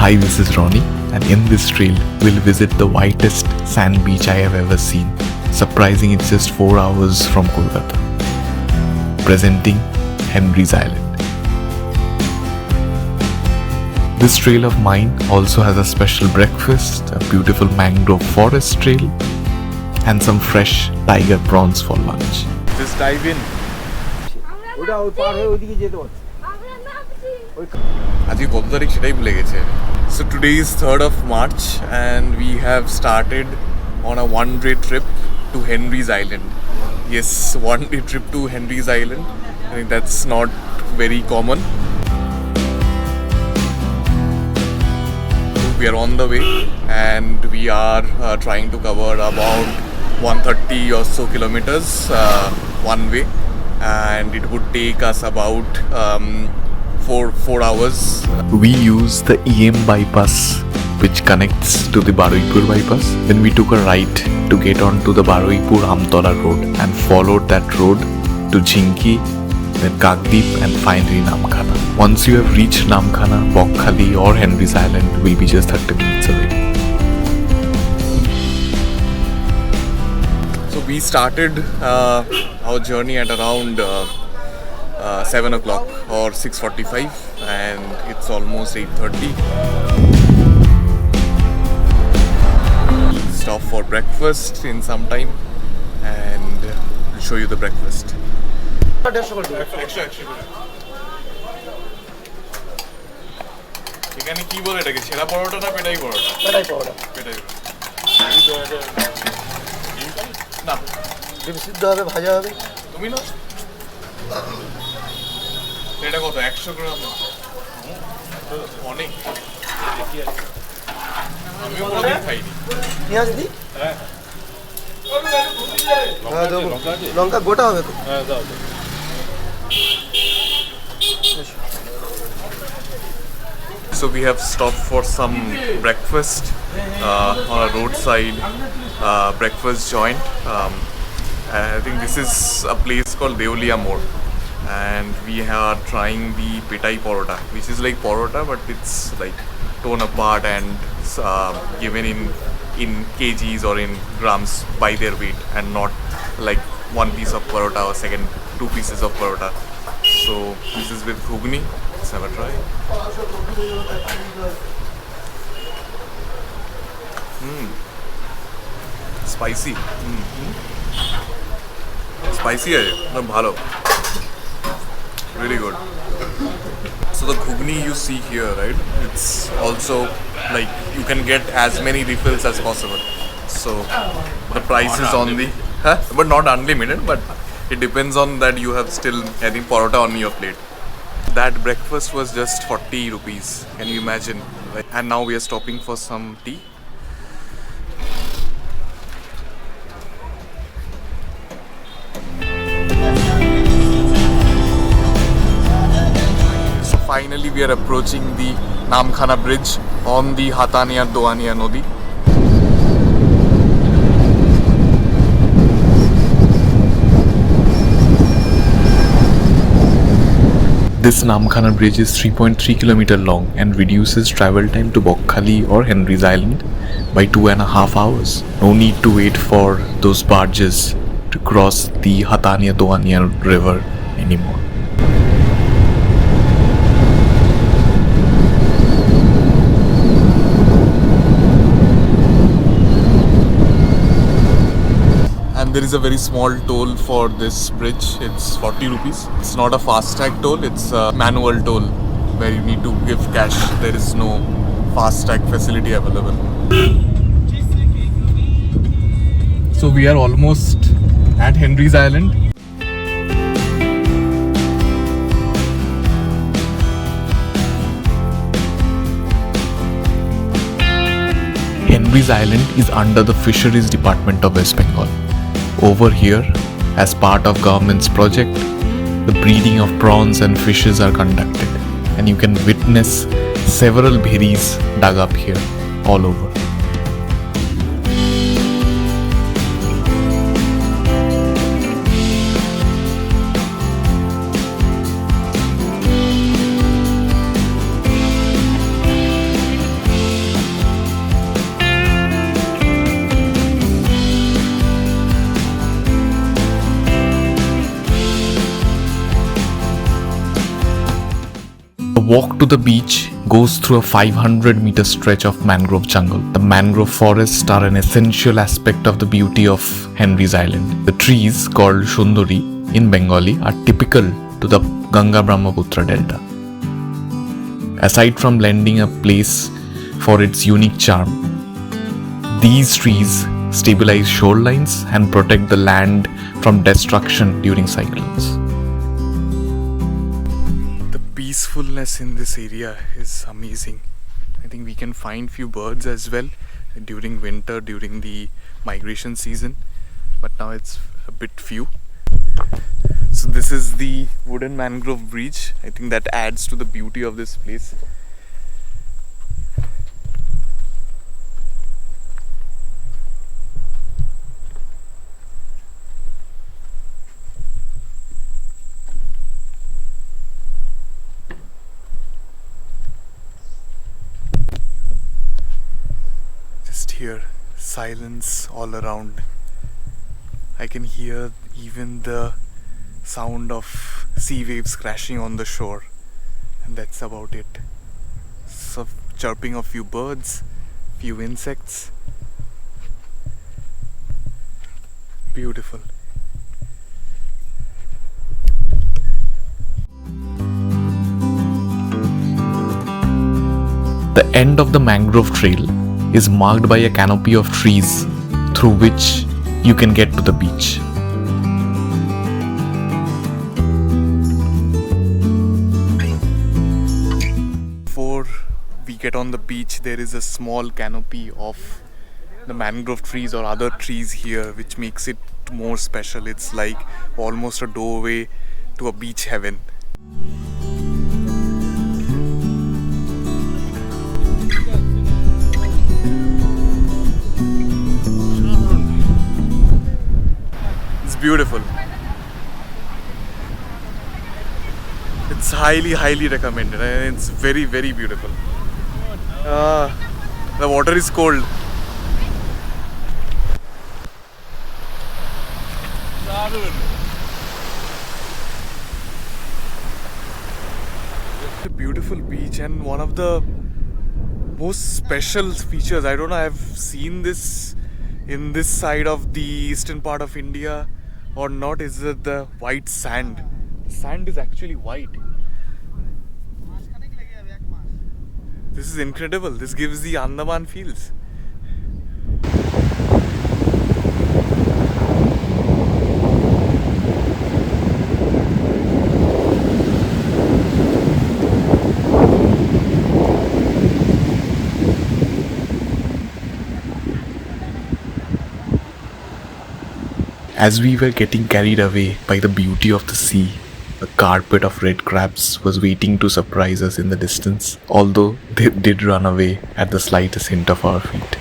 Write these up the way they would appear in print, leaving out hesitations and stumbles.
Hi, this is Ronnie, and in this trail, we'll visit the whitest sand beach I have ever seen, surprising it's just 4 hours from Kolkata. Presenting Henry's Island. This trail of mine also has a special breakfast, a beautiful mangrove forest trail, and some fresh tiger prawns for lunch. Just dive in. So today is 3rd of March and we have started on a one-day trip to Henry's Island. Yes, one-day trip to Henry's Island. I think that's not very common. We are on the way and we are trying to cover about 130 or so kilometers one way, and it would take us about 4 hours. We use the EM bypass which connects to the Baruipur bypass. Then we took a right to get onto the Baruipur-Amtola road and followed that road to Jhinki, then Kakdwip and finally Namkhana. Once you have reached Namkhana, Bakkhali or Henry's Island will be just 30 minutes away. So we started our journey at around 7 o'clock or 6:45 and it's almost 8:30. Stop for breakfast in some time and I'll show you the breakfast. এখানে কি বলে এটাকে ছেঁড়া পরোটা না পেটাই পরোটা? পেটাই পরোটা। পেটাই না ডিম সিদ্ধ হবে, ভাজা হবে। তুমি না এটা কত 100 গ্রাম? অনেক। আমি কোনোদিন খাইনি। পেঁয়াজ দি? হ্যাঁ। লঙ্কা গোটা হবে তো? হ্যাঁ দাও। So we have stopped for some breakfast on a roadside breakfast joint. I think this is a place called Deolia More, and we are trying the petai porota, which is like porota but it's like torn apart and given in kgs or in grams by their weight and not like one piece of porota or two pieces of porota. So this is with ghugni. Let's have a try. Spicy. Spicy hai, but bhalo. Really good. So the ghugni you see here, right? It's also like you can get as many refills as possible. So the price is on the, but not unlimited. But it depends on that you have still having porota on your plate. That breakfast was just 40 rupees. Can you imagine? And now we are stopping for some tea. So finally we are approaching the Namkhana Bridge on the Hatania-Doania Nodi. This Namkhana Bridge is 3.3 km long and reduces travel time to Bakkhali or Henry's Island by 2.5 hours. No need to wait for those barges to cross the Hatania-Doania river anymore. There is a very small toll for this bridge. It's 40 rupees. It's not a fast-tag toll, it's a manual toll where you need to give cash. There is no fast-tag facility available. So we are almost at Henry's Island. Henry's Island is under the Fisheries Department of West Bengal. Over here, as part of government's project, the breeding of prawns and fishes are conducted, and you can witness several bheris dug up here all over. walk to the beach goes through a 500-meter stretch of mangrove jungle. The mangrove forests are an essential aspect of the beauty of Henry's Island. The trees, called Sundari in Bengali, are typical to the Ganga-Brahmaputra delta. Aside from lending a place for its unique charm, these trees stabilize shorelines and protect the land from destruction during cyclones. The peacefulness in this area is amazing. I think we can find few birds as well during winter, during the migration season, but now it's a bit few. So this is the wooden mangrove bridge. I think that adds to the beauty of this place. Just hear silence all around. I can hear even the sound of sea waves crashing on the shore, and that's about it. So chirping of few birds, few insects. Beautiful. The end of the mangrove trail is marked by a canopy of trees through which you can get to the beach. Before we get on the beach, there is a small canopy of the mangrove trees or other trees here, which makes it more special. It's like almost a doorway to a beach heaven. It's beautiful. It's highly recommended, and it's very beautiful. The water is cold. It's a beautiful beach, and one of the most special features, I don't know, I've seen this in this side of the eastern part of India or not, is that the white sand. Sand is actually white. This is incredible. This gives the Andaman feels. As we were getting carried away by the beauty of the sea, a carpet of red crabs was waiting to surprise us in the distance, although they did run away at the slightest hint of our feet.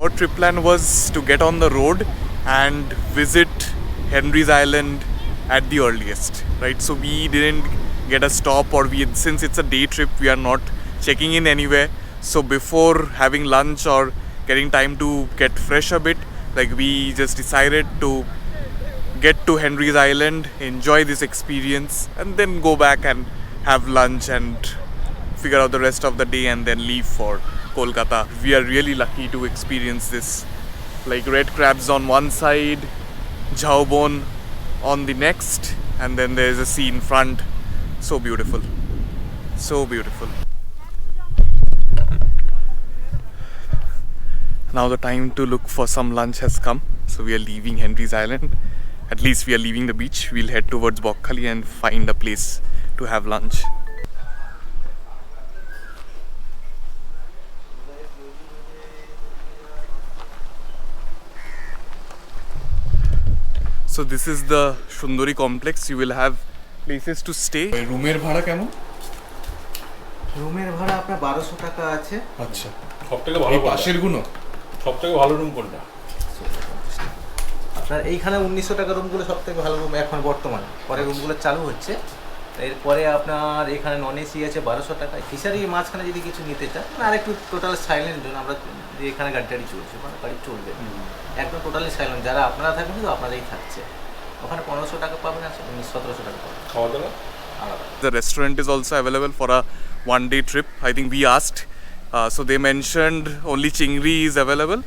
Our trip plan was to get on the road and visit Henry's Island at the earliest, right? So we didn't get a stop, or since it's a day trip, we are not checking in anywhere. So before having lunch or getting time to get fresh a bit, like, we just decided to get to Henry's Island, enjoy this experience, and then go back and have lunch and figure out the rest of the day and then leave for Kolkata. We are really lucky to experience this. Like, red crabs on one side, jawbone on the next, and then there's a sea in front. So beautiful. So beautiful. Now the time to look for some lunch has come. So we are leaving Henry's Island. At least we are leaving the beach. We'll head towards Bakkhali and find a place to have lunch. So this is the Sundari complex. You will have places to stay. রুমের ভাড়া কেমন? রুমের ভাড়া আপনার 1200 টাকা আছে। আচ্ছা, সবথেকে ভালো পাশের গুলো সবথেকে ভালো রুম কোনটা? আপনার এইখানে 1900 টাকা রুমগুলো সবথেকে ভালো রুম এখন বর্তমানে। পরে রুমগুলো চালু হচ্ছে, এরপরে আপনার এখানে নন এসি আছে 1200 টাকায়। ফিশারি মাঝখানে যদি কিছু নিতে চান আর একটু টোটাল সাইলেন্ট জোন, আমরা যে এখানে গাড়ি টাড়ি চলছে মানে গাড়ি চলবে একদম টোটালি সাইলেন্ট, যারা আপনারা থাকবেন শুধু আপনারাই থাকছে। ওখানে 1500 টাকা পাবেন, আর 1700 টাকা পাবেন খাওয়া দাওয়া আলাদা। The restaurant is also available for a one-day trip. I think we asked, so they mentioned only chingri is available,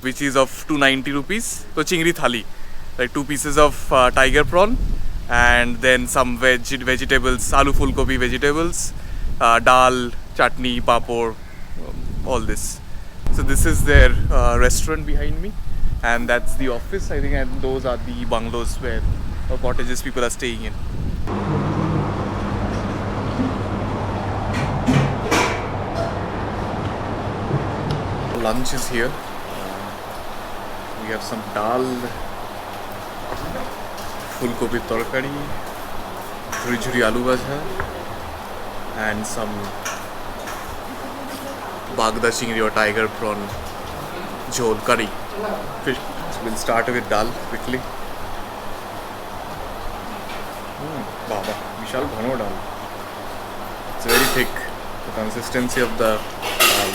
which is of 290 rupees. So chingri thali, like 2 pieces of tiger prawn, and then some vegetables, aloo fulgobi vegetables, dal, chutney, papor, all this. So this is their restaurant behind me, and that's the office, I think, and those are the bungalows where or cottages people are staying in. Lunch is here. We have some dal, fulgobi torkari, jhuri aloo bhaja, and some bagda chingri or tiger prawn jhol curry fish. So we'll start with dal quickly. Baba, vishal ghano dal. It's very thick. The consistency of the dal.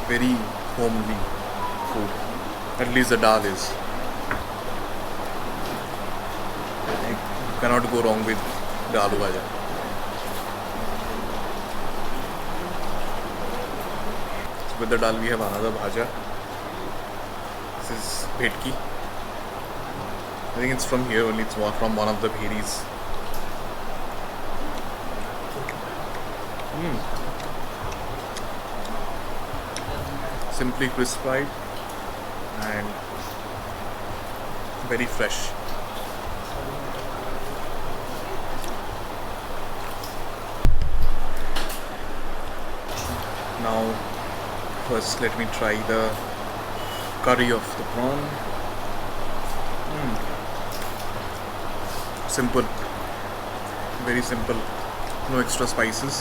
Very homely food. At least the dal is. You cannot go wrong with the aloo bhaja. So with the dal we have another bhaja. This is bhetki. I think it's from here only. It's from one of the bheris. Simply crisp fried and very fresh. Now first let me try the curry of the prawn. Simple, very simple, no extra spices.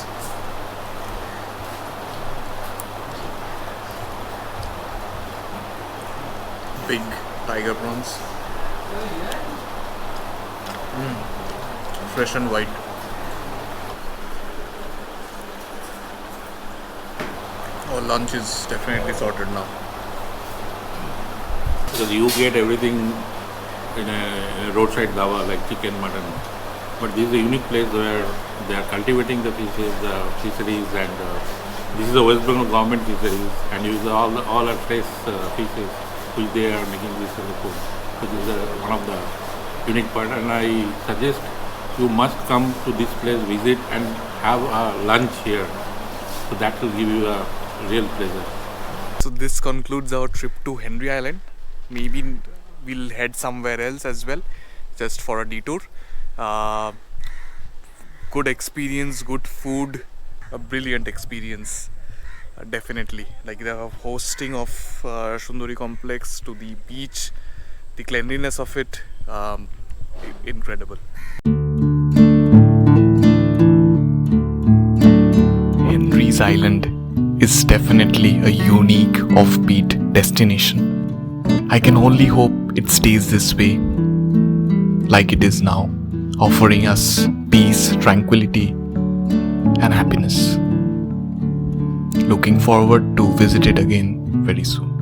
Big tiger prawns, fresh and white. Our lunch is definitely sorted now. because you get everything in a roadside dhaba like chicken, mutton. But this is a unique place where they are cultivating the fishes, fisheries, and this is the West Bengal government fisheries, and use all our fresh fishes which they are making this as a food. So this is one of the unique part, and I suggest you must come to this place, visit, and have a lunch here. So that will give you a real pleasure. So this concludes our trip to Henry Island. Maybe we'll head somewhere else as well, just for a detour. Good experience, good food, a brilliant experience. Definitely, like the hosting of Sundari complex to the beach, the cleanliness of it, incredible. Henry's Island is definitely a unique offbeat destination. I can only hope it stays this way, like it is now, offering us peace, tranquility, and happiness. Looking forward to visit it again very soon.